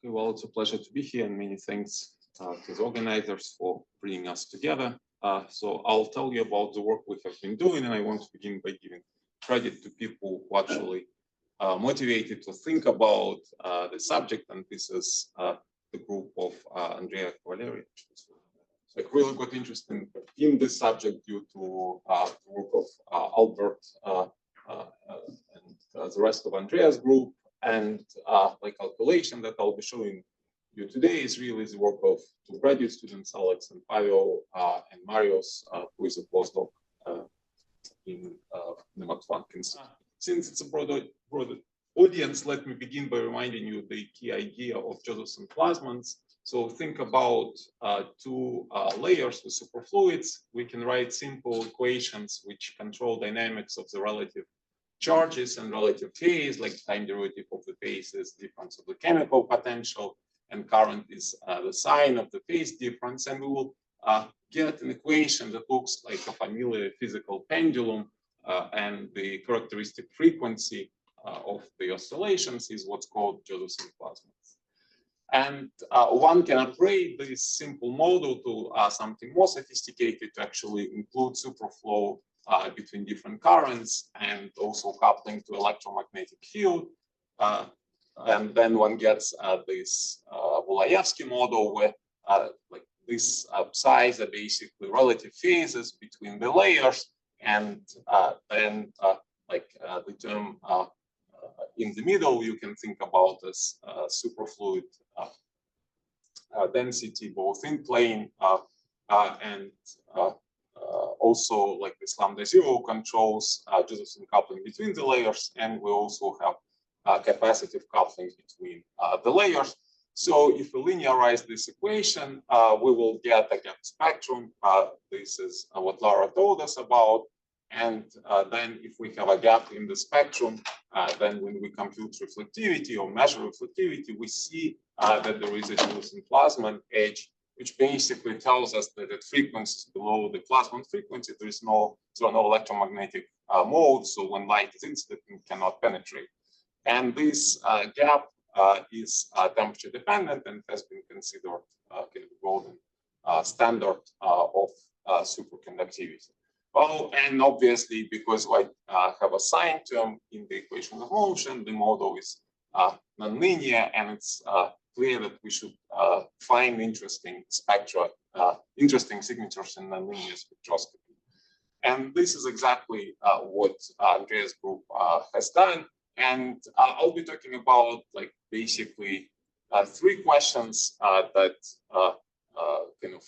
Okay, well, it's a pleasure to be here, and many thanks to the organizers for bringing us together. So I'll tell you about the work we have been doing, and I want to begin by giving credit to people who actually motivated to think about the subject, and this is the group of Andrea Valeria. So I really got interested in this subject due to the work of Albert and the rest of Andrea's group. And the calculation that I'll be showing you today is really the work of two graduate students, Alex and Pavel, and Marios, who is a postdoc in the Max Planck Institute. Since it's a broader audience, let me begin by reminding you the key idea of Josephson plasmons. So think about two layers with superfluids. We can write simple equations which control dynamics of the relative charges and relative phase, like time derivative of the phase is difference of the chemical potential, and current is the sign of the phase difference. And we will get an equation that looks like a familiar physical pendulum, and the characteristic frequency of the oscillations is what's called Josephson plasmons. And one can upgrade this simple model to something more sophisticated to actually include superflow between different currents and also coupling to electromagnetic field. And then one gets this Volaevsky model where like this size are basically relative phases between the layers, and then the term in the middle you can think about as superfluid density both in plane and also like this lambda zero controls Josephson coupling between the layers, and we also have capacitive coupling between the layers. So if we linearize this equation, we will get a gap spectrum. This is what Laura told us about. And then if we have a gap in the spectrum, then when we compute reflectivity or measure reflectivity, we see that there is a Josephson plasmon edge, which basically tells us that at frequencies below the plasmon frequency, there are no electromagnetic modes. So when light is incident, it cannot penetrate. And this gap is temperature dependent and has been considered kind of golden standard of superconductivity. Well, and obviously, because I have a sign term in the equation of motion, the model is nonlinear, and it's clear that we should find interesting spectra, interesting signatures in nonlinear spectroscopy. And this is exactly what Andrea's group has done. And I'll be talking about basically three questions that kind of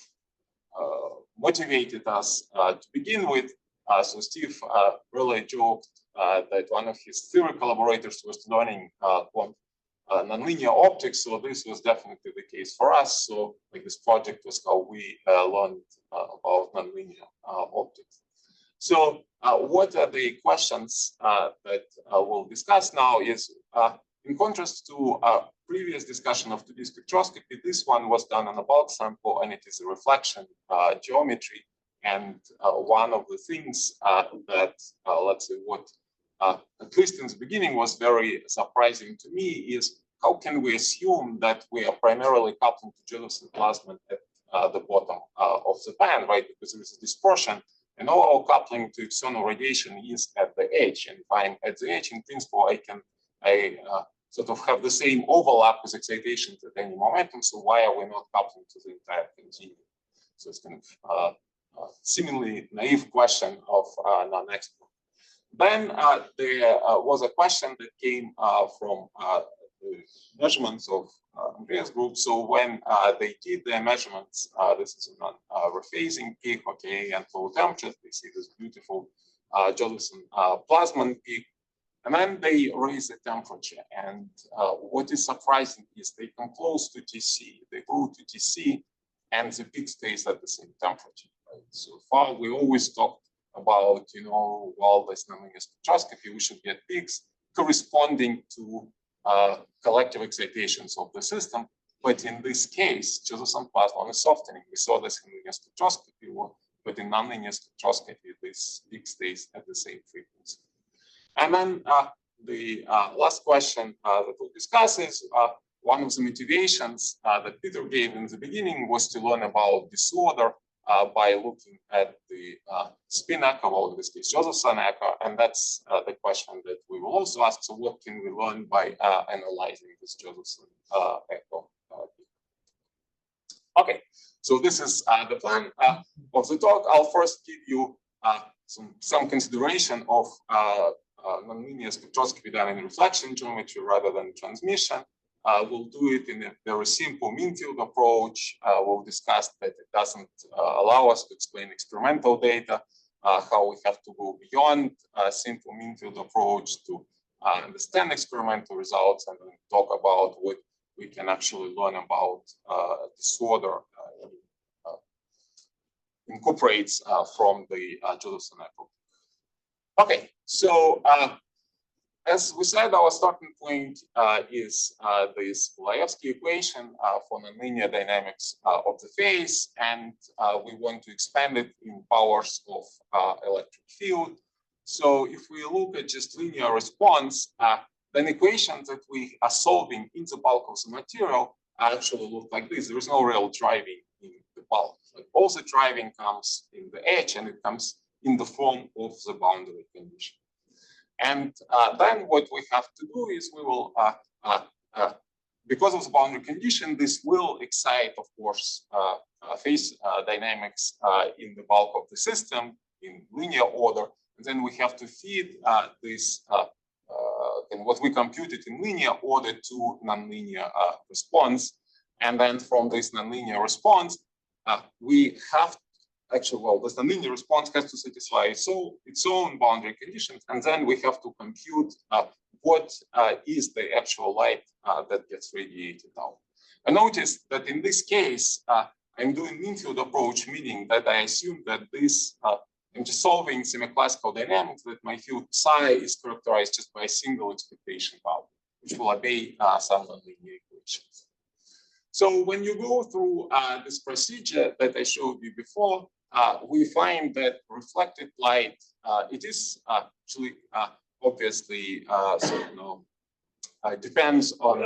motivated us to begin with. So Steve really joked that one of his theory collaborators was learning nonlinear optics, so this was definitely the case for us. So this project was how we learned about nonlinear optics. So what are the questions that we'll discuss now is, in contrast to previous discussion of 2D spectroscopy, this one was done on a bulk sample, and it is a reflection geometry. And one of the things that, let's say, what at least in the beginning was very surprising to me is how can we assume that we are primarily coupling to Josephson plasmon at the bottom of the band, right? Because there is a dispersion, and all our coupling to external radiation is at the edge. And if I'm at the edge, in principle, I sort of have the same overlap with excitations at any momentum. So why are we not coupling to the entire continuum? So it's kind of seemingly naive question of non-expert. Then there was a question that came from the measurements of Andrea's group. So when they did their measurements, this is a non-rephasing peak, okay, and low temperatures, they see this beautiful Josephson plasmon peak. And then they raise the temperature. And what is surprising is they come close to TC. They go to TC, and the peak stays at the same temperature. Right? So far, we always talked about, well, this nonlinear spectroscopy, we should get peaks corresponding to collective excitations of the system. But in this case, Josephson plasmon is softening. We saw this in linear spectroscopy, but in nonlinear spectroscopy, this peak stays at the same frequency. And then the last question that we'll discuss is one of the motivations that Peter gave in the beginning was to learn about disorder by looking at the spin echo, or in this case, Josephson echo, and that's the question that we will also ask. So what can we learn by analyzing this Josephson echo? Okay, so this is the plan of the talk. I'll first give you some consideration of nonlinear spectroscopy done in reflection geometry rather than transmission. We'll do it in a very simple mean field approach. We'll discuss that it doesn't allow us to explain experimental data, how we have to go beyond a simple mean field approach to understand experimental results, and then talk about what we can actually learn about disorder incorporates from the Josephson echo. Okay, so as we said, our starting point is this Laevsky equation for nonlinear dynamics of the phase, and we want to expand it in powers of electric field. So if we look at just linear response, then equations that we are solving in the bulk of the material actually look like this. There is no real driving in the bulk. Like all the driving comes in the edge, and it comes in the form of the boundary condition. And then what we have to do is we will, because of the boundary condition, this will excite, of course, phase dynamics in the bulk of the system in linear order. And then we have to feed this, and what we computed in linear order to nonlinear response. And then from this nonlinear response, we have actually, well, this nonlinear response has to satisfy its own boundary conditions, and then we have to compute what is the actual light that gets radiated out. And notice that in this case, I'm doing mean field approach, meaning that I assume that this, I'm just solving semi-classical dynamics, that my field psi is characterized just by a single expectation value, which will obey some nonlinear equations. So when you go through this procedure that I showed you before, we find that reflected light, it is actually obviously, depends on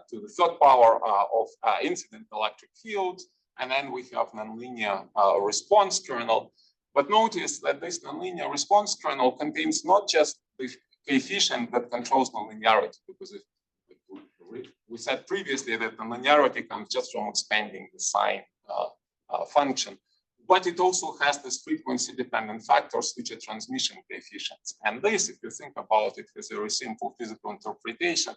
to the third power of incident electric field, and then we have nonlinear response kernel. But notice that this nonlinear response kernel contains not just the coefficient that controls nonlinearity, because if we said previously that the nonlinearity comes just from expanding the sign function, but it also has these frequency-dependent factors, which are transmission coefficients. And this, if you think about it, is a very simple physical interpretation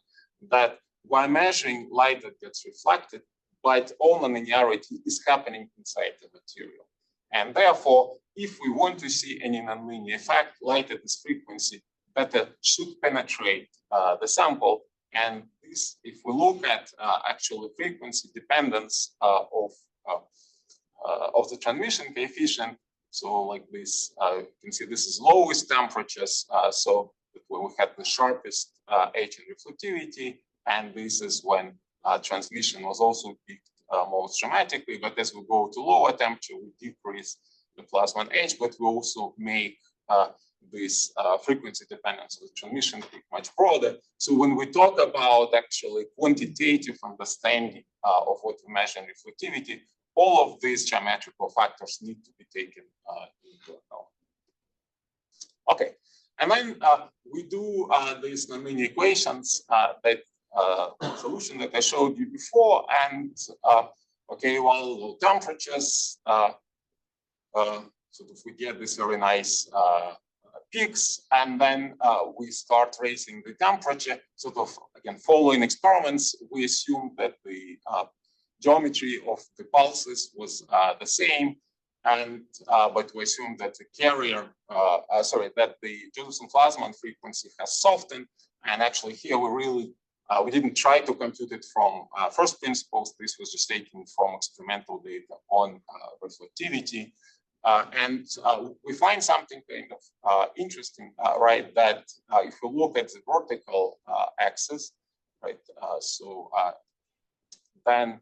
that while measuring light that gets reflected, but all nonlinearity is happening inside the material. And therefore, if we want to see any nonlinear effect, light at this frequency better should penetrate the sample. And this, if we look at actual frequency dependence of the transmission coefficient, so like this, you can see this is lowest temperatures. So when we had the sharpest edge in reflectivity, and this is when transmission was also peaked most dramatically. But as we go to lower temperature, we decrease the plasmon edge, but we also make this frequency dependence of the transmission peak much broader. So when we talk about actually quantitative understanding of what we measure in reflectivity, all of these geometrical factors need to be taken into account. Okay, and then we do these nonlinear equations, that solution that I showed you before, and okay, well, low temperatures, sort of we get this very nice peaks, and then we start raising the temperature, sort of again following experiments. We assume that the geometry of the pulses was the same, and but we assume that the carrier, that the Josephson plasmon frequency has softened, and actually here we really we didn't try to compute it from first principles. This was just taken from experimental data on reflectivity. And we find something kind of interesting, right? That if you look at the vertical axis, right? Then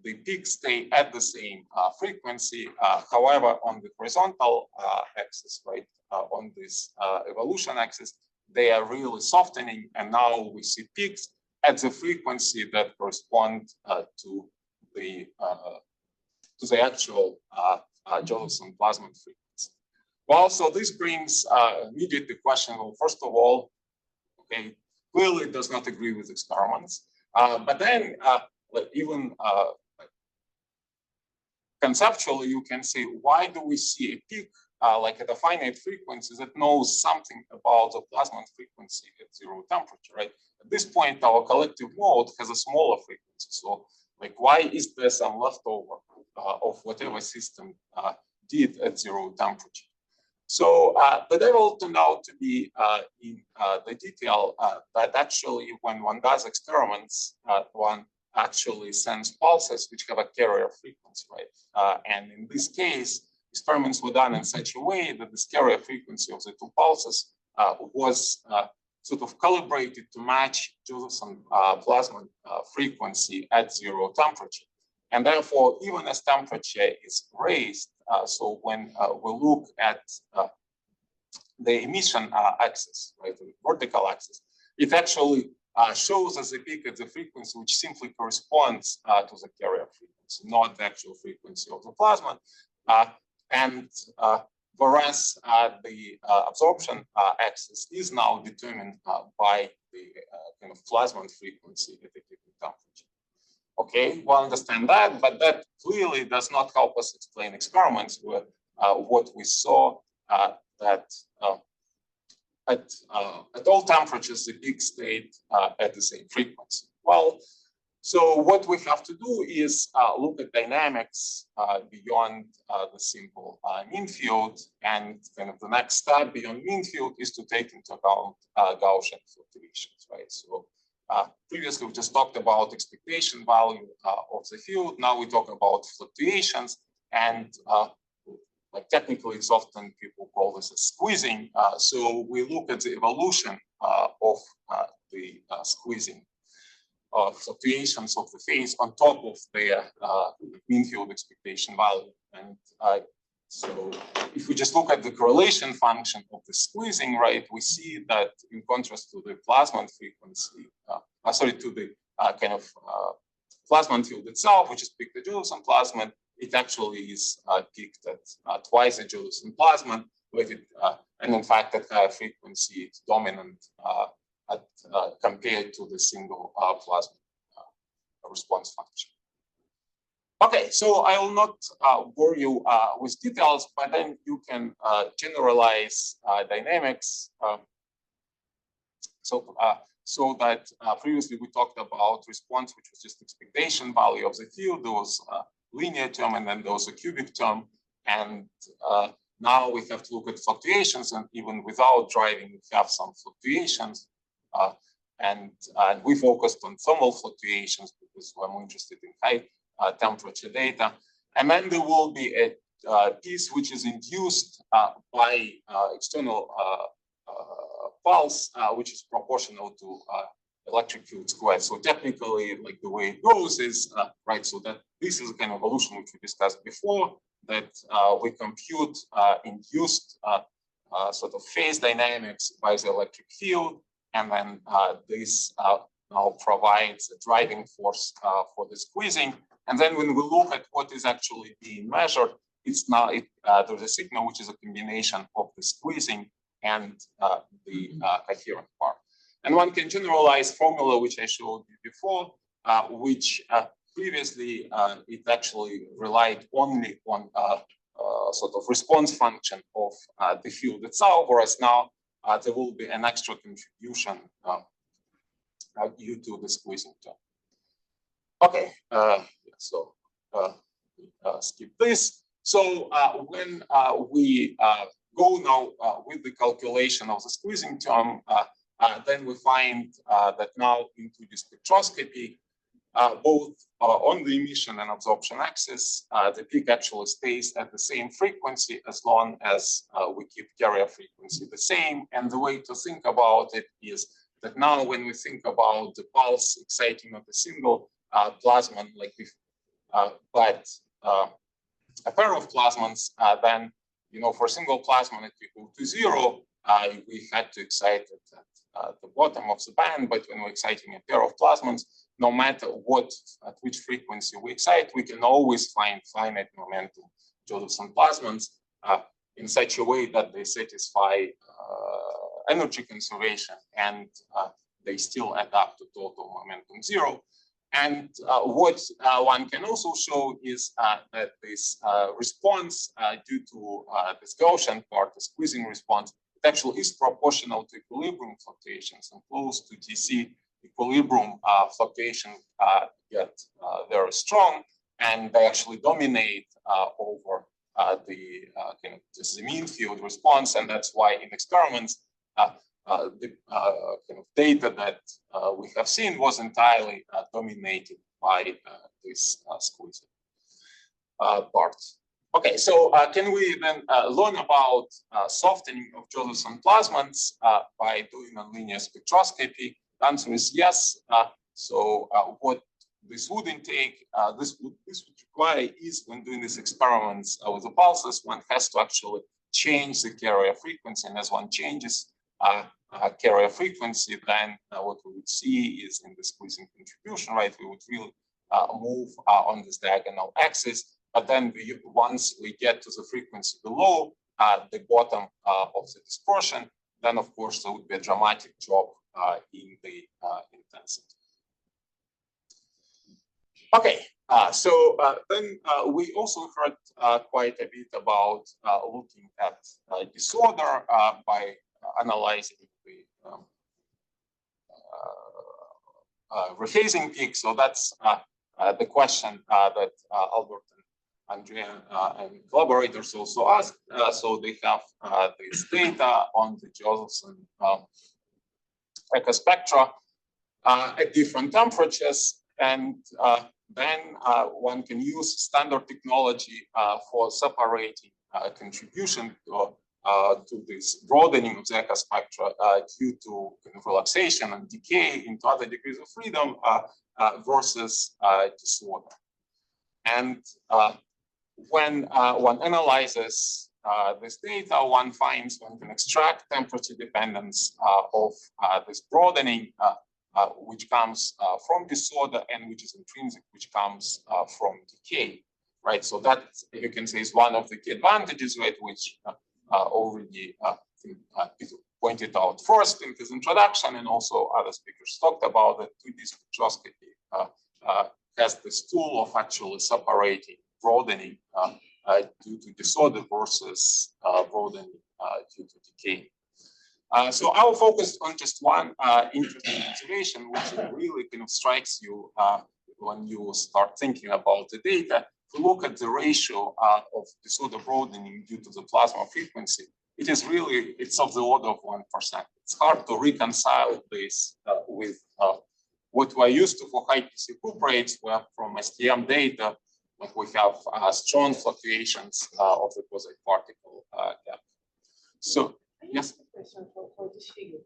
the peaks stay at the same frequency. However, on the horizontal axis, right, on this evolution axis, they are really softening, and now we see peaks. at the frequency that correspond to the actual Josephson plasmon frequency. Well, so this brings immediately the question. Well, first of all, okay, clearly it does not agree with experiments, but then even conceptually, you can say, why do we see a peak like at a finite frequency that knows something about the plasmon frequency at 0 temperature, right? At this point, our collective mode has a smaller frequency. So like, why is there some leftover of whatever system did at 0 temperature? So the devil turned out to be in the detail that actually when one does experiments, one actually sends pulses which have a carrier frequency, right? And in this case, experiments were done in such a way that the carrier frequency of the two pulses was sort of calibrated to match Josephson plasmon frequency at 0 temperature. And therefore, even as temperature is raised, so when we look at the emission axis, right, the vertical axis, it actually shows us a peak at the frequency which simply corresponds to the carrier frequency, not the actual frequency of the plasma. Whereas the absorption axis is now determined by the kind of plasmon frequency at a given temperature. Okay, we'll understand that, but that clearly does not help us explain experiments where what we saw that at all temperatures the peak stayed at the same frequency. Well, so what we have to do is look at dynamics beyond the simple mean field, and kind of the next step beyond mean field is to take into account Gaussian fluctuations, right? So previously we just talked about expectation value of the field. Now we talk about fluctuations, and like technically it's often people call this a squeezing. So we look at the evolution of the squeezing fluctuations of the phase on top of their mean field expectation value. And so if we just look at the correlation function of the squeezing, right, we see that in contrast to the plasmon frequency, to the kind of plasmon field itself, which is peaked at Josephson plasmon, it actually is peaked at twice the Josephson plasmon, and in fact at higher frequency it's dominant compared to the single plasmon response function. Okay, so I will not bore you with details, but then you can generalize dynamics. So that previously we talked about response, which was just expectation value of the field. There was a linear term, and then there was a cubic term. And now we have to look at fluctuations, and even without driving, we have some fluctuations. And we focused on thermal fluctuations because we're more interested in high temperature data. And then there will be a piece which is induced by external pulse, which is proportional to electric field squared. So technically, like the way it goes is, right, so that this is a kind of evolution which we discussed before, that we compute induced sort of phase dynamics by the electric field, and then this now provides a driving force for the squeezing. And then when we look at what is actually being measured, it's now there's a signal which is a combination of the squeezing and the coherent part. And one can generalize formula which I showed you before, which previously it actually relied only on sort of response function of the field itself, whereas now there will be an extra contribution due to the squeezing term. Okay, so skip this. So when we go now with the calculation of the squeezing term, then we find that now into the spectroscopy, both on the emission and absorption axis, the peak actually stays at the same frequency as long as we keep carrier frequency the same. And the way to think about it is that now when we think about the pulse exciting of a single plasmon, like if, but a pair of plasmons, then, you know, for a single plasmon at equal to 0, we had to excite it the bottom of the band, but when we're exciting a pair of plasmons, no matter at which frequency we excite, we can always find finite momentum Josephson plasmons in such a way that they satisfy energy conservation and they still add up to total momentum zero. And what one can also show is that this response due to this Gaussian part, the squeezing response, it actually is proportional to equilibrium fluctuations, and close to DC equilibrium fluctuations get very strong, and they actually dominate over the mean field response, and that's why in experiments the kind of data that we have seen was entirely dominated by this squeezing part. Okay, so can we then learn about softening of Josephson plasmons by doing nonlinear spectroscopy? The answer is yes. So what this would intake, this would require is when doing these experiments with the pulses, one has to actually change the carrier frequency, and as one changes carrier frequency, then what we would see is in the squeezing contribution, right? We would really move on this diagonal axis, but then once we get to the frequency below the bottom of the dispersion, then of course there would be a dramatic drop in the intensity. Okay, so then we also heard quite a bit about looking at disorder by analyzing the rephasing peak. So that's the question that Albert and Andrea and collaborators also asked. So they have this data on the Josephson ecospectra at different temperatures, and then one can use standard technology for separating contribution to this broadening of the ecospectra due to kind of relaxation and decay into other degrees of freedom versus disorder. And when one analyzes this data, one finds one can extract temperature dependence of this broadening, which comes from disorder and which is intrinsic, which comes from decay, right? So that, you can say, is one of the key advantages, right, which already Peter pointed out first in his introduction, and also other speakers talked about that 2D spectroscopy has this tool of actually separating broadening due to disorder versus broadening due to decay. So I will focus on just one interesting observation, which really kind of strikes you when you start thinking about the data. If you look at the ratio of disorder broadening due to the plasma frequency, it is really, it's of the order of 1%. It's hard to reconcile this with what we're used to for high PC cuprates, where from STM data, like we have strong fluctuations of the cosine particle gap. So, yes? Question for this figure.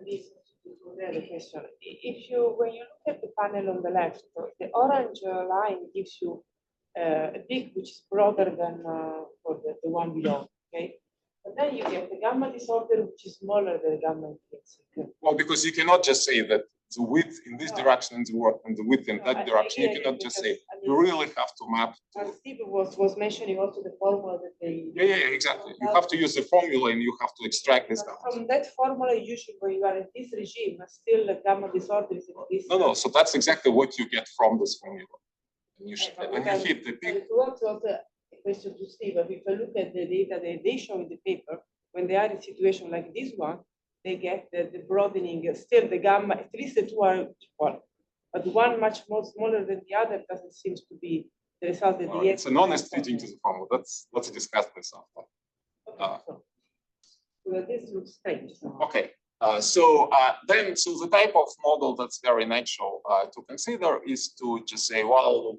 The other question. If you, when you look at the panel on the left, the orange line gives you a peak which is broader than for the one below, okay? But then you get the gamma disorder which is smaller than the gamma intrinsic. Well, because you cannot just say that the width in this direction and the width in that direction. You cannot just say, you really have to map. Steve was mentioning also the formula that they. Yeah, exactly. You have to use the formula and you have to extract this out. From that formula, usually when you are in this regime, still the gamma disorder is in this. No, so that's exactly what you get from this formula. And you hit the peak. It was also a question to Steve, but if you look at the data that they show in the paper, when they are in a situation like this one, they get the broadening, still the gamma, at least the two are equal. But one much more smaller than the other doesn't seem to be the result that it's a non-restricting to the formula. Let's discuss this after. Okay, so this looks strange. Okay. So the type of model that's very natural to consider is to just say, well,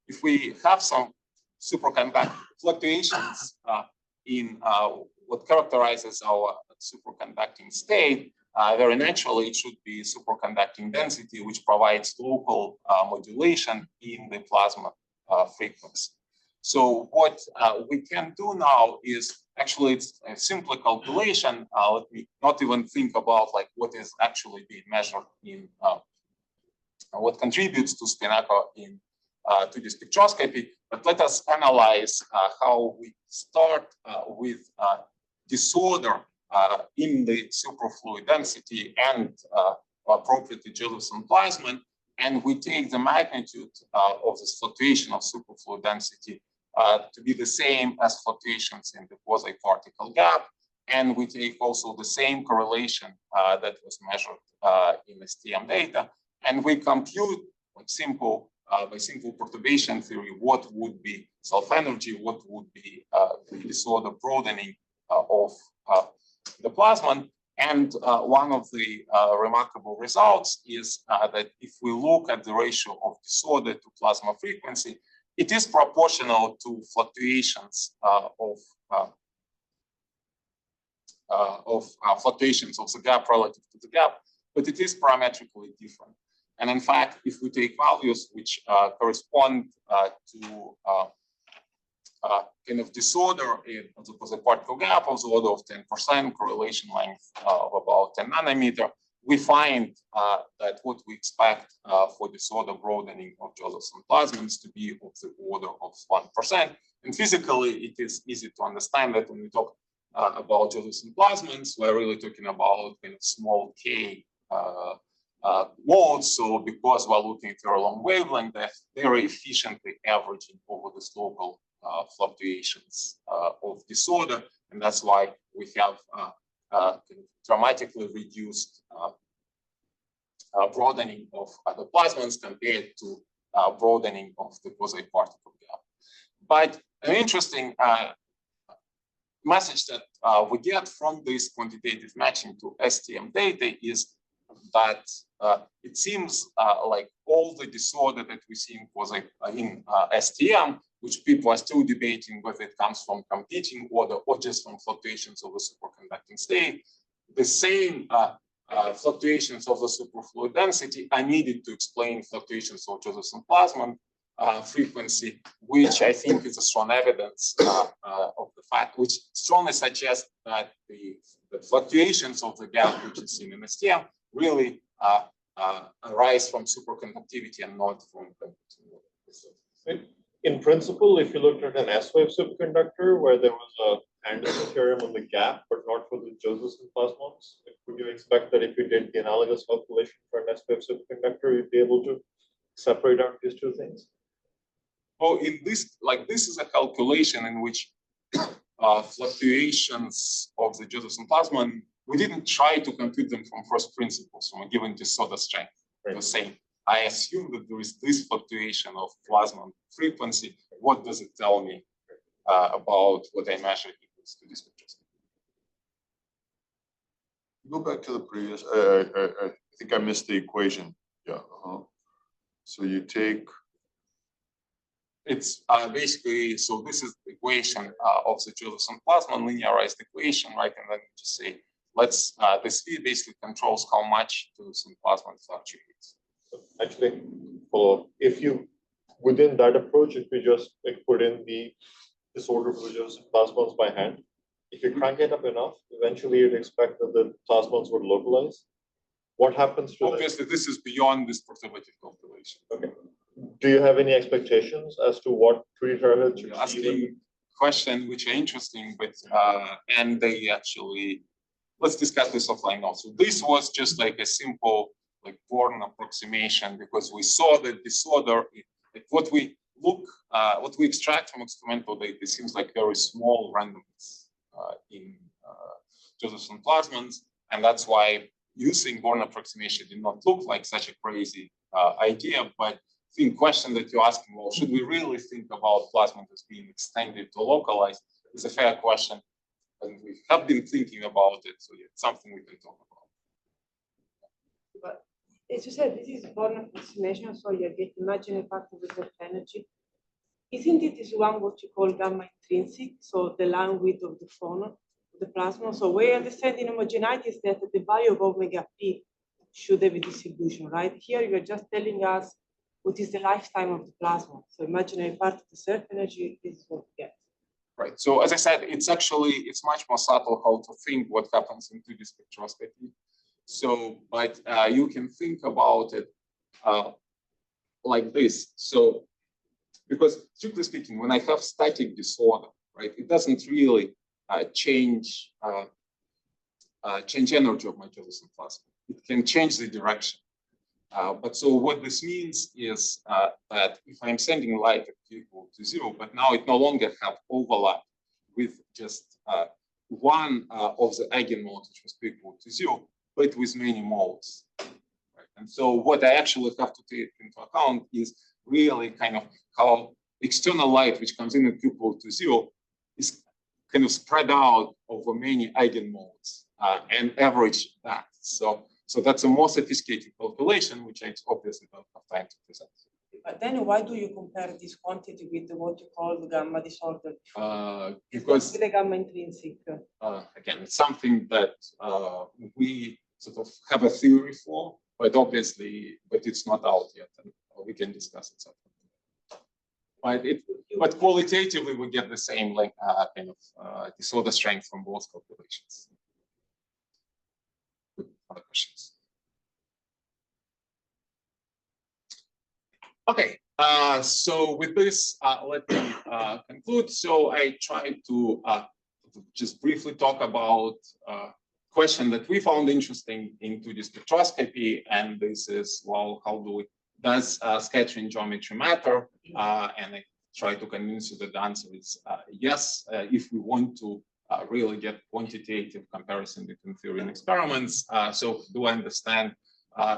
if we have some superconductor fluctuations in what characterizes our superconducting state, very naturally it should be superconducting density, which provides local modulation in the plasma frequency. So what we can do now is actually it's a simple calculation. Let me not even think about like what is actually being measured in what contributes to spin echo in 2D spectroscopy. But let us analyze how we start with disorder in the superfluid density and appropriately Josephson plasmon, and we take the magnitude of this fluctuation of superfluid density to be the same as fluctuations in the quasi-particle gap, and we take also the same correlation that was measured in STM data, and we compute like simple by simple perturbation theory what would be self-energy, what would be the disorder broadening of the plasmon. And one of the remarkable results is that if we look at the ratio of disorder to plasma frequency, it is proportional to fluctuations of fluctuations of the gap relative to the gap, but it is parametrically different. And in fact, if we take values which correspond to kind of disorder in the particle gap of the order of 10%, correlation length of about 10 nanometer, we find that what we expect for disorder broadening of Josephson plasmons to be of the order of 1%. And physically, it is easy to understand that when we talk about Josephson plasmons, we're really talking about kind of small k modes. So because we're looking at very long wavelength, they're very efficiently averaging over this local fluctuations of disorder, and that's why we have dramatically reduced broadening of the plasmons compared to broadening of the quasi-particle gap. But an interesting message that we get from this quantitative matching to STM data is that it seems like all the disorder that we see in STM, which people are still debating whether it comes from competing order or just from fluctuations of the superconducting state, the same fluctuations of the superfluid density are needed to explain fluctuations of Josephson plasmon frequency, which I think is a strong evidence of the fact, which strongly suggests that the fluctuations of the gap, which is seen in STM, really arise from superconductivity and not from conductivity. In principle, if you looked at an S-wave superconductor where there was a Anderson theorem on the gap, but not for the Josephson plasmons, would you expect that if you did the analogous calculation for an S-wave superconductor, you'd be able to separate out these two things? Oh, in this, like this is a calculation in which fluctuations of the Josephson plasmon, we didn't try to compute them from first principles from a given disorder strength. Right. The same. I assume that there is this fluctuation of plasmon frequency. What does it tell me about what I measure equals to this spectroscopy? Go back to the previous. I think I missed the equation. Yeah. So you take. It's basically, so this is the equation of the Josephson plasmon, linearized equation, right? And then just say, let's, the speed basically controls how much Josephson plasmon fluctuates. Actually, follow up. If you, within that approach, if you just like put in the disorder for the Josephson plasmons by hand, if you crank it up enough, eventually you'd expect that the plasmons would localize. What happens to obviously that? This is beyond this perturbative calculation. Okay. Do you have any expectations as to what 3 terahertz should asking questions which are interesting, but and they actually, let's discuss this offline also. This was just like a simple like Born approximation because we saw that disorder, like what we extract from experimental data seems like very small randomness in Josephson plasmons, and that's why using Born approximation did not look like such a crazy idea. But I think question that you're asking, well, should we really think about plasmons as being extended to localized, is a fair question, and we have been thinking about it, so it's something we can talk about. But as you said, this is Born approximation, so you're getting marginal factor with the energy. Isn't it this one what you call gamma intrinsic, so the line width of the phone, the plasma? So we understand in homogeneity is that the value of omega p should have a distribution, right? Here you're just telling us what is the lifetime of the plasma. So imaginary part of the surf energy, this is what we get. Right. So as I said, it's much more subtle how to think what happens in 2D spectroscopy. So, but you can think about it like this. So, because strictly speaking, when I have static disorder, right, it doesn't really change energy of my Josephson plasma. It can change the direction. But so what this means is that if I'm sending light at Q equal to 0, but now it no longer have overlap with just one of the eigenmodes, which was Q equal to 0, but with many modes. Right? And so what I actually have to take into account is really kind of how external light, which comes in at Q equal to 0, is kind of spread out over many eigenmodes and average that. So that's a more sophisticated calculation, which I obviously don't have time to present. But then why do you compare this quantity with what you call the gamma disorder? Because with the gamma intrinsic. Again, it's something that we sort of have a theory for, but obviously, it's not out yet, and we can discuss it separately. But qualitatively, we get the same kind of disorder strength from both calculations. Other questions? Okay, so with this, let me conclude. So I tried to just briefly talk about a question that we found interesting in 2D spectroscopy, and this is, well, does scattering geometry matter? And I try to convince you that the answer is yes, if we want to really get quantitative comparison between theory and experiments. So do I understand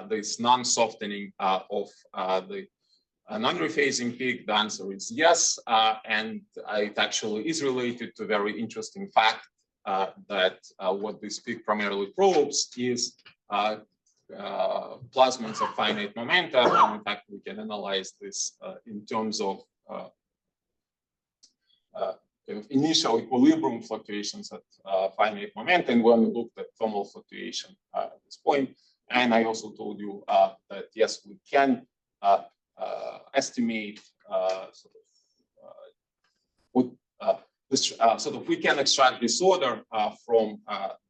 this non-softening of the non-rephasing peak? The answer is yes, and it actually is related to a very interesting fact that what this peak primarily probes is plasmons of finite momentum, and in fact we can analyze this in terms of kind of initial equilibrium fluctuations at finite momentum when we looked at thermal fluctuation at this point. And I also told you that yes, we can estimate we can extract disorder from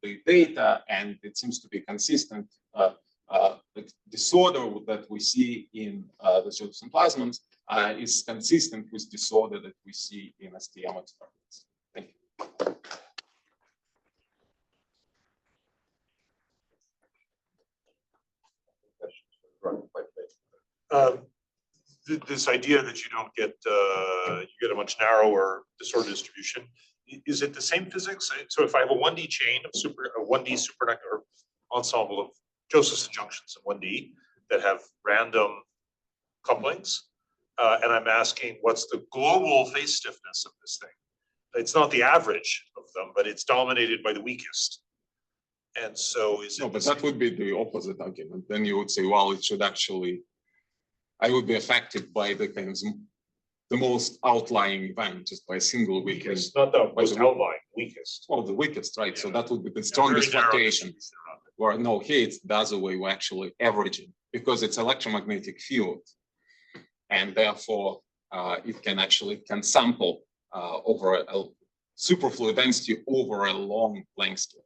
the data, and it seems to be consistent. The disorder that we see in the Josephson plasmons is consistent with disorder that we see in STM experiments. Thank you. This idea that you don't get you get a much narrower disorder distribution, is it the same physics? So if I have a 1D chain of a 1D superconductor ensemble of Josephson junctions in 1D that have random couplings, and I'm asking what's the global phase stiffness of this thing? It's not the average of them, but it's dominated by the weakest. And so is it? No, but that would be the opposite argument. Then you would say, well, it should actually, I would be affected by the kind of the most outlying event just by a single weakest. Not the most outlying, weakest. Oh, the weakest, right? Yeah. So that would be the strongest fluctuation. Where no, here it's the other way, we're actually averaging because it's electromagnetic field. And therefore, it can sample over a superfluid density over a long length scale.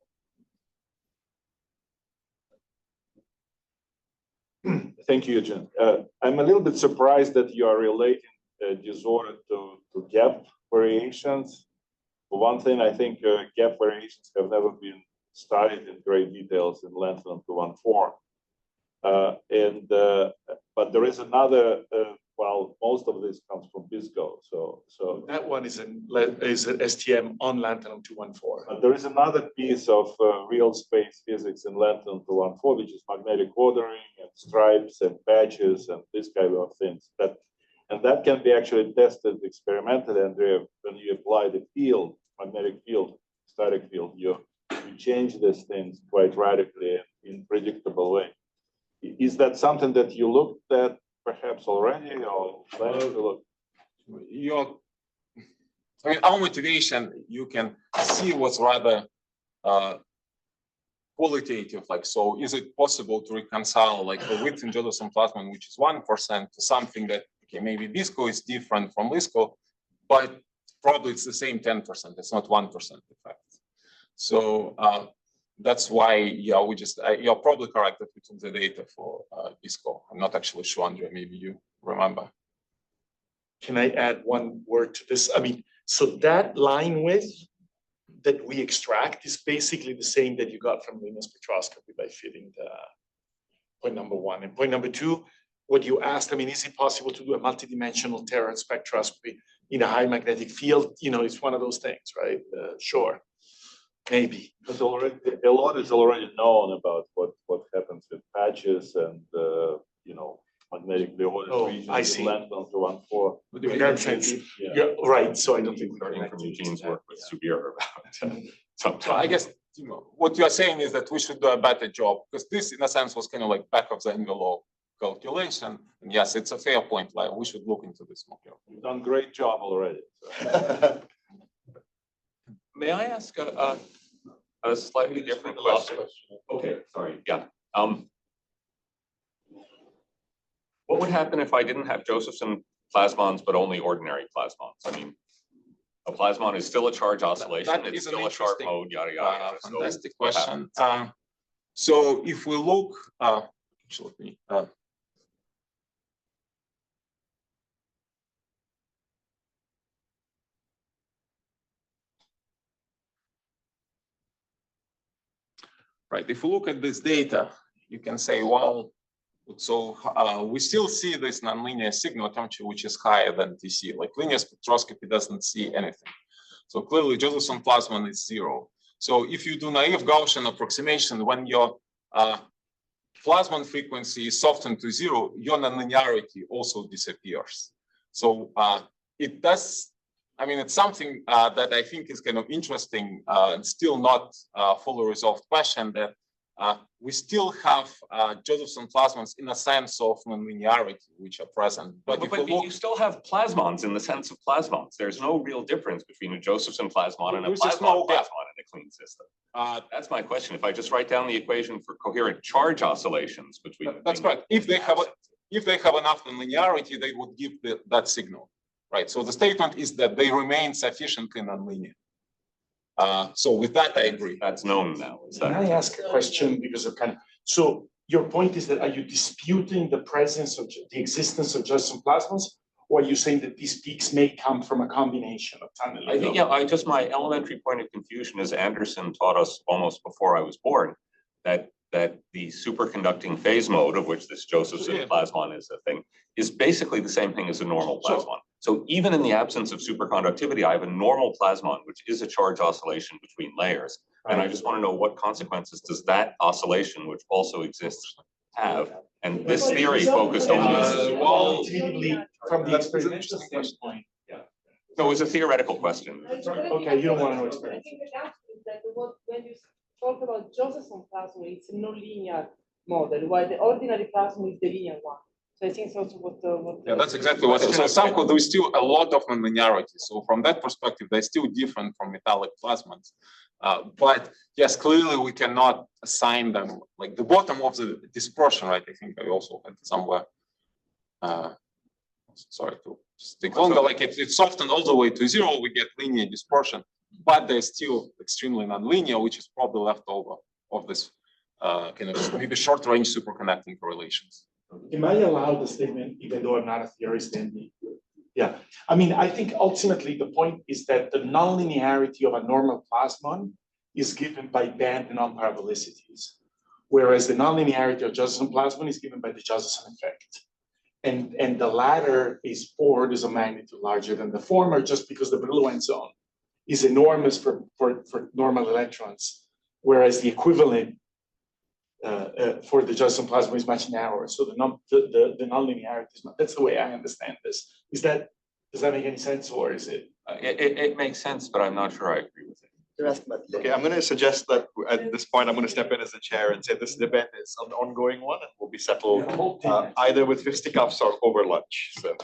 Thank you, Eugene. I'm a little bit surprised that you are relating disorder to gap variations. For one thing, I think gap variations have never been studied in great details in lanthanum 214. But there is another, well, most of this comes from BISCO. So that one is an STM on lanthanum 214. But there is another piece of real space physics in lanthanum 214, which is magnetic ordering and stripes and patches and this kind of things. And that can be actually tested experimentally, and when you apply the field, magnetic field, static field, you change these things quite radically in predictable way. Is that something that you looked at perhaps already or planning to look? Our motivation, you can see what's rather qualitative, like, so is it possible to reconcile like the width in Josephson plasmon, which is 1%, to something that, okay, maybe visco is different from LISCO, but probably it's the same 10%, it's not 1% effect. So that's why, yeah, we just, you're probably correct that we took the data for visco. I'm not actually sure, Andrea, maybe you remember. Can I add one word to this? I mean, so that line width that we extract is basically the same that you got from linear spectroscopy by fitting the point number one. And point number two, what you asked, I mean, is it possible to do a multidimensional terahertz spectroscopy in a high magnetic field? You know, it's one of those things, right? Sure, maybe. But already, a lot is already known about what happens with patches and, you know, magnetically ordered regions. I see. Length of 1/4. That sense. Yeah, right. So I don't think we're Learning from connected. Eugene's work with Subir about So I guess, you know, what you are saying is that we should do a better job, because this, in a sense, was kind of like back of the envelope calculation. And yes, it's a fair point. Like, we should look into this more carefully. You've done a great job already. May I ask a slightly different question? Okay, sorry, yeah. What would happen if I didn't have Josephson plasmons, but only ordinary plasmons? I mean, a plasmon is still a charge oscillation, That it's is an still a sharp interesting, mode, yada, yada, yada. So fantastic what question. happens? So if we look, actually, right, if we look at this data, you can say, well, so we still see this nonlinear signal temperature, which is higher than TC. Like, linear spectroscopy doesn't see anything. So clearly, Josephson plasmon is 0. So if you do naive Gaussian approximation, when your plasmon frequency is softened to 0, your nonlinearity also disappears. So it does, I mean, it's something that I think is kind of interesting and still not fully resolved question, that we still have Josephson plasmons in a sense of nonlinearity, which are present. But you still have plasmons in the sense of plasmons. There's no real difference between a Josephson plasmon and a plasmon in a clean system. That's my question. If I just write down the equation for coherent charge oscillations between. That's correct. If they have enough nonlinearity, they would give that signal, right? So the statement is that they remain sufficiently nonlinear. So with that, I agree. That's known now. Can I ask a question, because of kind of, so your point is that, are you disputing the presence of the existence of Josephson plasmons, or are you saying that these peaks may come from a combination of tunneling? I think, yeah, my elementary point of confusion is Anderson taught us almost before I was born that the superconducting phase mode, of which this Josephson plasmon is a thing, is basically the same thing as a normal plasmon. So even in the absence of superconductivity, I have a normal plasmon, which is a charge oscillation between layers. And I just want to know, what consequences does that oscillation, which also exists, have? And this theory focused on this. Qualitatively, from the experimental standpoint. Yeah. No, it was a theoretical question. Okay, you don't want to know I experience. think the answer is that when you talk about Josephson plasmon, it's a nonlinear model, while the ordinary plasmon is the linear one. So I think it's also what Yeah, that's exactly what. So somehow there's still a lot of nonlinearity. So from that perspective, they're still different from metallic plasmons. But yes, clearly we cannot assign them like the bottom of the dispersion, right? I think I also had somewhere. Sorry to take longer. Like it's softened all the way to 0, we get linear dispersion, but they're still extremely nonlinear, which is probably left over of this kind of maybe short-range superconducting correlations. Am I allowed the statement, even though I'm not a theorist? Yeah, I mean, I think ultimately the point is that the nonlinearity of a normal plasmon is given by band and non-parabolicities, whereas the nonlinearity of Josephson plasmon is given by the Josephson effect. And the latter is 4 orders of magnitude larger than the former, just because the Brillouin zone is enormous for normal electrons, whereas the equivalent for the Josephson plasma is much narrower. So the nonlinearity is not, that's the way I understand this. Does that make any sense, or is it? It makes sense, but I'm not sure I agree with it. Okay, I'm going to suggest that at this point, I'm going to step in as the chair and say this debate is an ongoing one and will be settled either with fisticuffs or over lunch. So.